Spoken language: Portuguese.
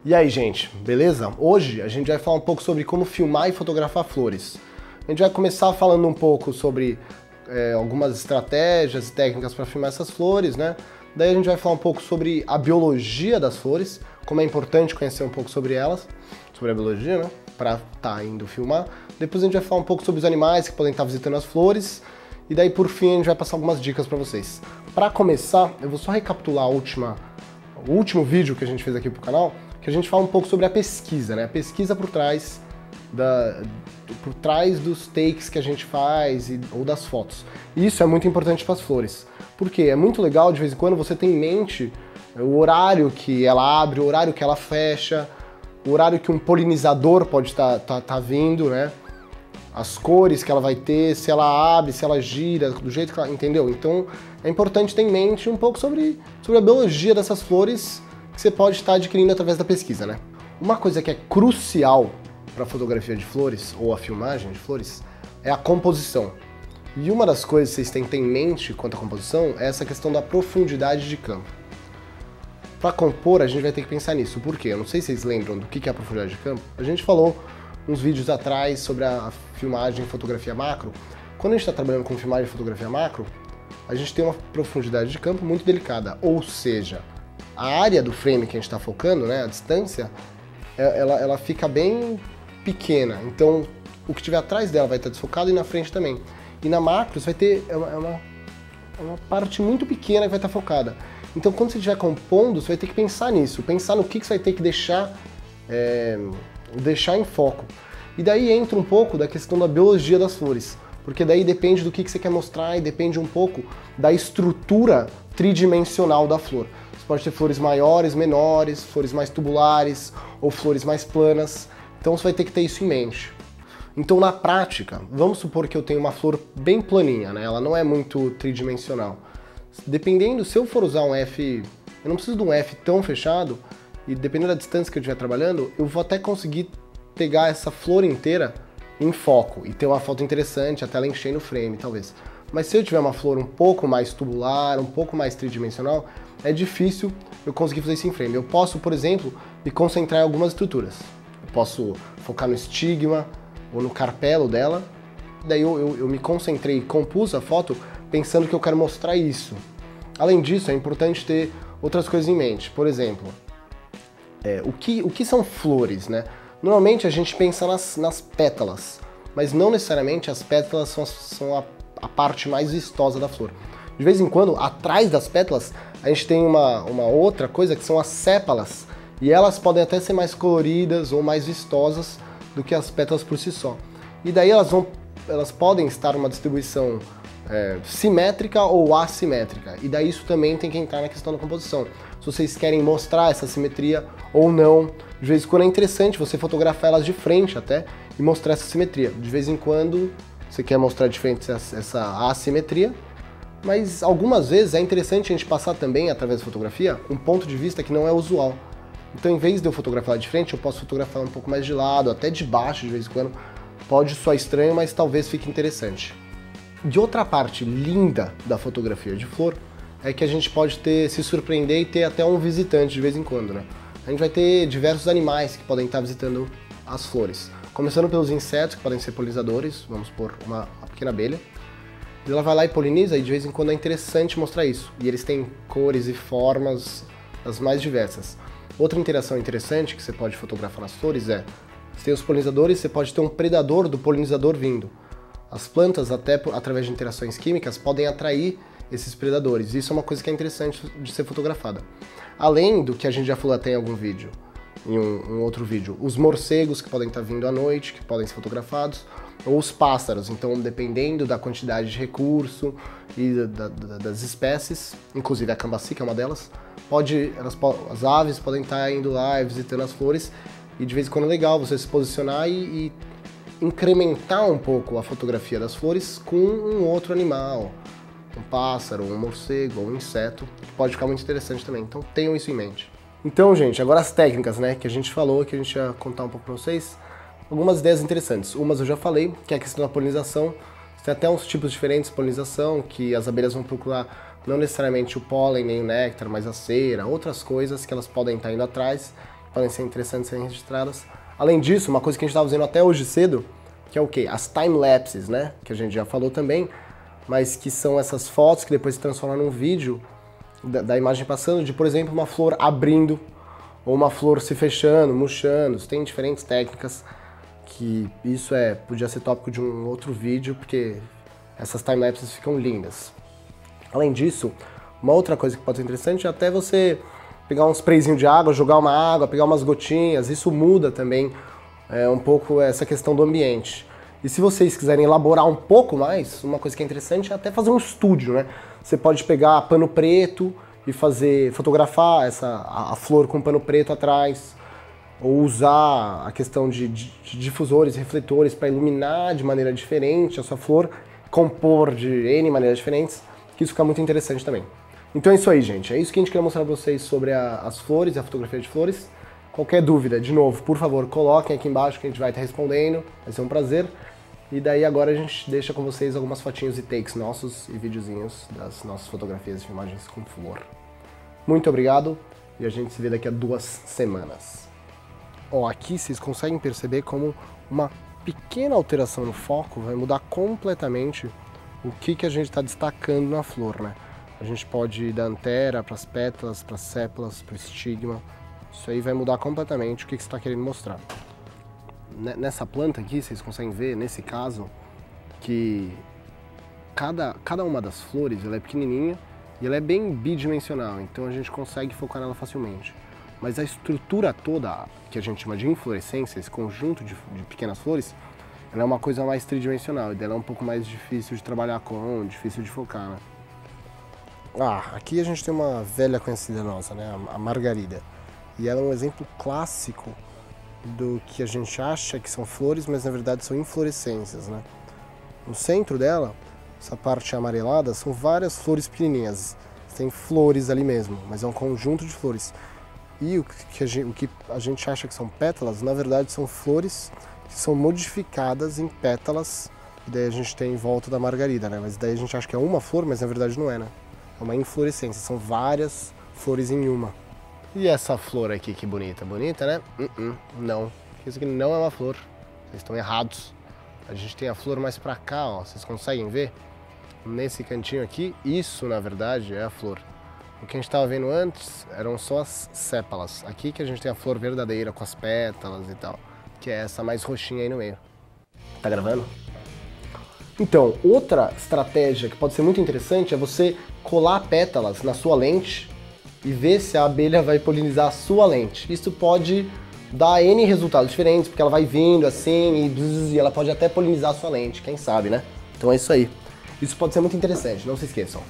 E aí, gente, beleza? Hoje a gente vai falar um pouco sobre como filmar e fotografar flores. A gente vai começar falando um pouco sobre algumas estratégias e técnicas para filmar essas flores, né? Daí a gente vai falar um pouco sobre a biologia das flores, como é importante conhecer um pouco sobre elas, sobre a biologia, né? Para estar indo filmar. Depois a gente vai falar um pouco sobre os animais que podem estar visitando as flores. E daí, por fim, a gente vai passar algumas dicas para vocês. Para começar, eu vou só recapitular o último vídeo que a gente fez aqui pro canal, que a gente fala um pouco sobre a pesquisa, né? A pesquisa por trás dos takes que a gente faz ou das fotos. E isso é muito importante para as flores. Porque é muito legal, de vez em quando, você ter em mente o horário que ela abre, o horário que ela fecha, o horário que um polinizador pode estar vindo, né? As cores que ela vai ter, se ela abre, se ela gira, do jeito que ela... Entendeu? Então, é importante ter em mente um pouco sobre a biologia dessas flores que você pode estar adquirindo através da pesquisa, né? Uma coisa que é crucial para a fotografia de flores, ou a filmagem de flores, é a composição. E uma das coisas que vocês têm que ter em mente quanto à composição é essa questão da profundidade de campo. Para compor, a gente vai ter que pensar nisso. Por quê? Eu não sei se vocês lembram do que é a profundidade de campo. A gente falou uns vídeos atrás sobre a filmagem e fotografia macro. Quando a gente está trabalhando com filmagem e fotografia macro, a gente tem uma profundidade de campo muito delicada. Ou seja, a área do frame que a gente está focando, né, a distância, ela fica bem pequena. Então, o que estiver atrás dela vai estar desfocado e na frente também. E na macro, você vai ter uma parte muito pequena que vai estar focada. Então, quando você estiver compondo, você vai ter que pensar nisso. Pensar no que você vai ter que deixar em foco. E daí entra um pouco da questão da biologia das flores. Porque daí depende do que você quer mostrar e depende um pouco da estrutura tridimensional da flor. Você pode ter flores maiores, menores, flores mais tubulares ou flores mais planas. Então você vai ter que ter isso em mente. Então na prática, vamos supor que eu tenho uma flor bem planinha, né? Ela não é muito tridimensional. Dependendo, se eu for usar um F, eu não preciso de um F tão fechado, e dependendo da distância que eu estiver trabalhando, eu vou até conseguir pegar essa flor inteira em foco e ter uma foto interessante, até ela encher no frame, talvez. Mas se eu tiver uma flor um pouco mais tubular, um pouco mais tridimensional, é difícil eu conseguir fazer isso em frame. Eu posso, por exemplo, me concentrar em algumas estruturas. Eu posso focar no estigma ou no carpelo dela, daí eu me concentrei e compus a foto pensando que eu quero mostrar isso. Além disso, é importante ter outras coisas em mente. Por exemplo, o que são flores, né? Normalmente a gente pensa nas pétalas, mas não necessariamente as pétalas são a parte mais vistosa da flor. De vez em quando, atrás das pétalas, a gente tem uma outra coisa que são as sépalas, e elas podem até ser mais coloridas ou mais vistosas do que as pétalas por si só. E daí elas podem estar numa distribuição simétrica ou assimétrica, e daí isso também tem que entrar na questão da composição. Se vocês querem mostrar essa simetria ou não, de vez em quando é interessante você fotografar elas de frente até e mostrar essa simetria. De vez em quando você quer mostrar de frente essa assimetria, mas algumas vezes é interessante a gente passar também, através da fotografia, um ponto de vista que não é usual. Então, em vez de eu fotografar de frente, eu posso fotografar um pouco mais de lado, até de baixo de vez em quando. Pode soar estranho, mas talvez fique interessante. De outra parte linda da fotografia de flor é que a gente pode se surpreender e ter até um visitante de vez em quando, né? A gente vai ter diversos animais que podem estar visitando as flores. Começando pelos insetos, que podem ser polinizadores, vamos supor uma pequena abelha. E ela vai lá e poliniza, e de vez em quando é interessante mostrar isso. E eles têm cores e formas as mais diversas. Outra interação interessante que você pode fotografar nas flores você tem os polinizadores, você pode ter um predador do polinizador vindo. As plantas, até através de interações químicas, podem atrair esses predadores. Isso é uma coisa que é interessante de ser fotografada. Além do que a gente já falou até em algum vídeo, em um outro vídeo, os morcegos que podem estar vindo à noite, que podem ser fotografados, ou os pássaros. Então, dependendo da quantidade de recurso e das espécies, inclusive a cambaci, que é uma delas, as aves podem estar indo lá e visitando as flores, e de vez em quando é legal você se posicionar e incrementar um pouco a fotografia das flores com um outro animal, um pássaro, um morcego ou um inseto, que pode ficar muito interessante também. Então tenham isso em mente. Então, gente, agora as técnicas, né, que a gente falou, que a gente ia contar um pouco para vocês. Algumas ideias interessantes. Umas eu já falei, que é a questão da polinização. Tem até uns tipos diferentes de polinização, que as abelhas vão procurar não necessariamente o pólen nem o néctar, mas a cera, outras coisas que elas podem estar indo atrás. podem ser interessantes serem registradas. Além disso, uma coisa que a gente estava fazendo até hoje cedo, que é o quê? As time-lapses, né? Que a gente já falou também, mas que são essas fotos que depois se transformam num vídeo da imagem passando, de, por exemplo, uma flor abrindo, ou uma flor se fechando, murchando. Tem diferentes técnicas, que isso podia ser tópico de um outro vídeo, porque essas time-lapses ficam lindas. Além disso, uma outra coisa que pode ser interessante é até você pegar um sprayzinho de água, jogar uma água, pegar umas gotinhas, isso muda também um pouco essa questão do ambiente. E se vocês quiserem elaborar um pouco mais, uma coisa que é interessante é até fazer um estúdio, né? Você pode pegar pano preto e fotografar a flor com pano preto atrás, ou usar a questão de difusores, refletores para iluminar de maneira diferente a sua flor, compor de N maneiras diferentes, que isso fica muito interessante também. Então é isso aí, gente. É isso que a gente queria mostrar para vocês sobre as flores e a fotografia de flores. Qualquer dúvida, de novo, por favor, coloquem aqui embaixo que a gente vai estar respondendo. Vai ser um prazer. E daí agora a gente deixa com vocês algumas fotinhos e takes nossos e videozinhos das nossas fotografias e filmagens com flor. Muito obrigado e a gente se vê daqui a 2 semanas. Ó, aqui vocês conseguem perceber como uma pequena alteração no foco vai mudar completamente o que a gente está destacando na flor, né? A gente pode ir da antera para as pétalas, para as sépalas, para o estigma. Isso aí vai mudar completamente o que você está querendo mostrar. Nessa planta aqui, vocês conseguem ver, nesse caso, que cada uma das flores ela é pequenininha e ela é bem bidimensional, então a gente consegue focar nela facilmente. Mas a estrutura toda, que a gente chama de inflorescência, esse conjunto de pequenas flores, ela é uma coisa mais tridimensional e dela é um pouco mais difícil de trabalhar com, difícil de focar, né? Aqui a gente tem uma velha conhecida nossa, né? A margarida. E ela é um exemplo clássico do que a gente acha que são flores, mas na verdade são inflorescências, né? No centro dela, essa parte amarelada, são várias flores pequenininhas. Tem flores ali mesmo, mas é um conjunto de flores. E o que a gente acha que são pétalas, na verdade são flores que são modificadas em pétalas, e daí a gente tem em volta da margarida, né? Mas daí a gente acha que é uma flor, mas na verdade não é, né? É uma inflorescência, são várias flores em uma. E essa flor aqui, que bonita. Bonita, né? Não. Isso aqui não é uma flor. Vocês estão errados. A gente tem a flor mais pra cá, ó. Vocês conseguem ver? Nesse cantinho aqui, isso na verdade é a flor. O que a gente estava vendo antes eram só as sépalas. Aqui que a gente tem a flor verdadeira com as pétalas e tal. Que é essa mais roxinha aí no meio. Tá gravando? Então, outra estratégia que pode ser muito interessante é você colar pétalas na sua lente e ver se a abelha vai polinizar a sua lente. Isso pode dar N resultados diferentes, porque ela vai vindo assim e ela pode até polinizar a sua lente, quem sabe, né? Então é isso aí. Isso pode ser muito interessante, não se esqueçam.